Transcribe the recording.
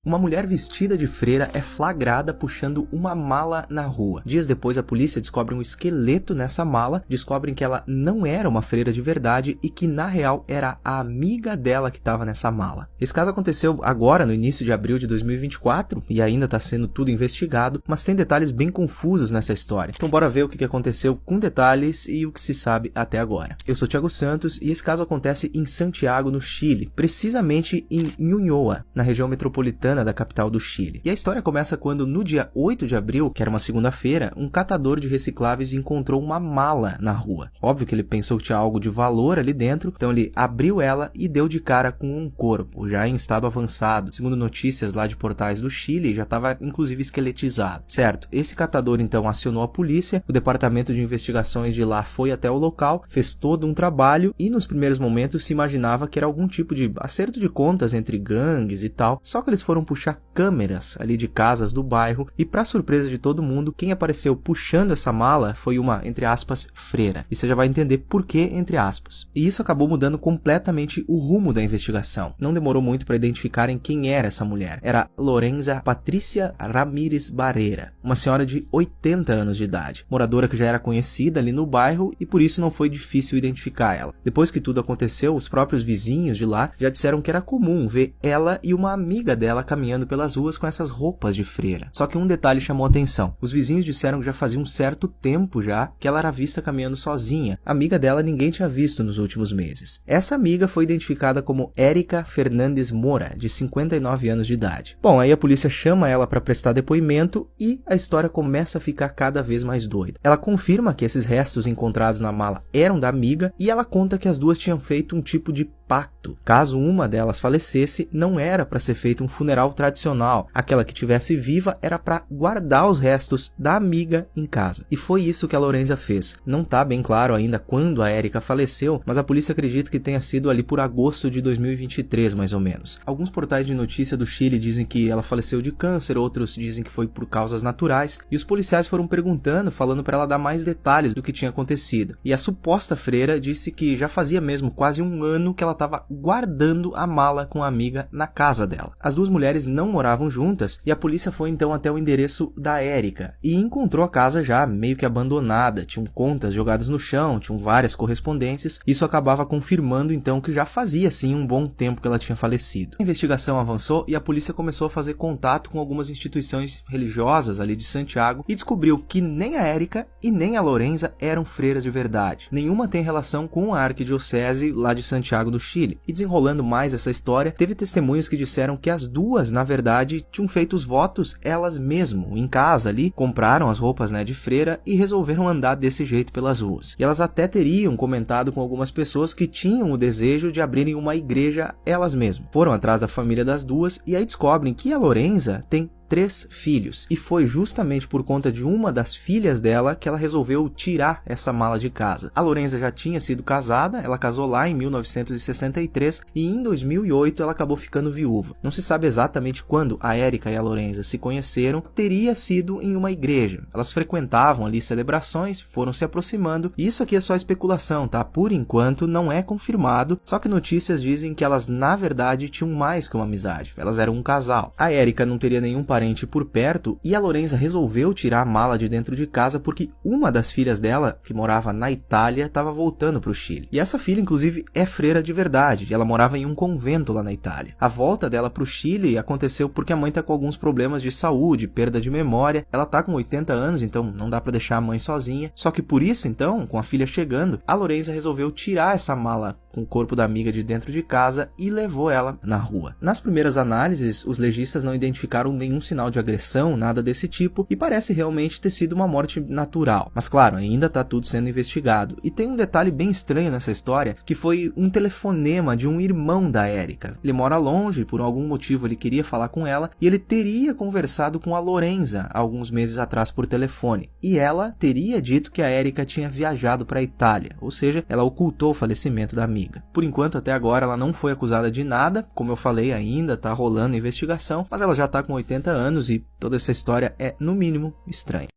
Uma mulher vestida de freira é flagrada puxando uma mala na rua. Dias depois, a polícia descobre um esqueleto nessa mala, descobrem que ela não era uma freira de verdade e que, na real, era a amiga dela que estava nessa mala. Esse caso aconteceu agora, no início de abril de 2024, e ainda está sendo tudo investigado, mas tem detalhes bem confusos nessa história. Então bora ver o que aconteceu com detalhes e o que se sabe até agora. Eu sou Thiago Santos e esse caso acontece em Santiago, no Chile, precisamente em Ñuñoa, na região metropolitana da capital do Chile. E a história começa quando, no dia 8 de abril, que era uma segunda-feira, um catador de recicláveis encontrou uma mala na rua. Óbvio que ele pensou que tinha algo de valor ali dentro, então ele abriu ela e deu de cara com um corpo, já em estado avançado. Segundo notícias lá de portais do Chile, já estava inclusive esqueletizado. Certo, esse catador então acionou a polícia, o departamento de investigações de lá foi até o local, fez todo um trabalho e nos primeiros momentos se imaginava que era algum tipo de acerto de contas entre gangues e tal, só que eles foram puxar câmeras ali de casas do bairro e, para surpresa de todo mundo, quem apareceu puxando essa mala foi uma, entre aspas, freira. E você já vai entender por que, entre aspas. E isso acabou mudando completamente o rumo da investigação. Não demorou muito para identificarem quem era essa mulher. Era Lorenza Patrícia Ramírez Barreira, uma senhora de 80 anos de idade, moradora que já era conhecida ali no bairro e por isso não foi difícil identificar ela. Depois que tudo aconteceu, os próprios vizinhos de lá já disseram que era comum ver ela e uma amiga dela caminhando pelas ruas com essas roupas de freira. Só que um detalhe chamou a atenção. Os vizinhos disseram que já fazia um certo tempo já que ela era vista caminhando sozinha. A amiga dela ninguém tinha visto nos últimos meses. Essa amiga foi identificada como Érica Fernandes Moura, de 59 anos de idade. Bom, aí a polícia chama ela para prestar depoimento e a história começa a ficar cada vez mais doida. Ela confirma que esses restos encontrados na mala eram da amiga e ela conta que as duas tinham feito um tipo de pacto. Caso uma delas falecesse, não era para ser feito um funeral tradicional. Aquela que tivesse viva era para guardar os restos da amiga em casa. E foi isso que a Lorenza fez. Não tá bem claro ainda quando a Érica faleceu, mas a polícia acredita que tenha sido ali por agosto de 2023, mais ou menos. Alguns portais de notícia do Chile dizem que ela faleceu de câncer, outros dizem que foi por causas naturais, e os policiais foram perguntando, falando para ela dar mais detalhes do que tinha acontecido. E a suposta freira disse que já fazia mesmo quase um ano que ela estava guardando a mala com a amiga na casa dela. As duas mulheres não moravam juntas e a polícia foi então até o endereço da Érica e encontrou a casa já meio que abandonada, tinham contas jogadas no chão, tinham várias correspondências. Isso acabava confirmando então que já fazia sim um bom tempo que ela tinha falecido. A investigação avançou e a polícia começou a fazer contato com algumas instituições religiosas ali de Santiago e descobriu que nem a Érica e nem a Lorenza eram freiras de verdade. Nenhuma tem relação com a arquidiocese lá de Santiago do Chile. E desenrolando mais essa história, teve testemunhas que disseram que as duas, na verdade, tinham feito os votos elas mesmo, em casa ali, compraram as roupas de freira e resolveram andar desse jeito pelas ruas. E elas até teriam comentado com algumas pessoas que tinham o desejo de abrirem uma igreja elas mesmas. Foram atrás da família das duas e aí descobrem que a Lorenza tem 3 filhos, e foi justamente por conta de uma das filhas dela que ela resolveu tirar essa mala de casa. A Lorenza já tinha sido casada, ela casou lá em 1963 e em 2008 ela acabou ficando viúva. Não se sabe exatamente quando a Érica e a Lorenza se conheceram, teria sido em uma igreja. Elas frequentavam ali celebrações, foram se aproximando, e isso aqui é só especulação, tá? Por enquanto não é confirmado, só que notícias dizem que elas na verdade tinham mais que uma amizade, elas eram um casal. A Érica não teria nenhum parente por perto e a Lorenza resolveu tirar a mala de dentro de casa porque uma das filhas dela, que morava na Itália, estava voltando para o Chile. E essa filha, inclusive, é freira de verdade. Ela morava em um convento lá na Itália. A volta dela para o Chile aconteceu porque a mãe está com alguns problemas de saúde, perda de memória. Ela está com 80 anos, então não dá para deixar a mãe sozinha. Só que por isso, então, com a filha chegando, a Lorenza resolveu tirar essa mala com o corpo da amiga de dentro de casa e levou ela na rua. Nas primeiras análises, os legistas não identificaram nenhum sinal de agressão, nada desse tipo, e parece realmente ter sido uma morte natural. Mas claro, ainda está tudo sendo investigado. E tem um detalhe bem estranho nessa história, que foi um telefonema de um irmão da Érica. Ele mora longe, por algum motivo ele queria falar com ela, e ele teria conversado com a Lorenza alguns meses atrás por telefone. E ela teria dito que a Érica tinha viajado para a Itália, ou seja, ela ocultou o falecimento da amiga. Por enquanto, até agora, ela não foi acusada de nada, como eu falei, ainda está rolando a investigação, mas ela já está com 80 anos e toda essa história é, no mínimo, estranha.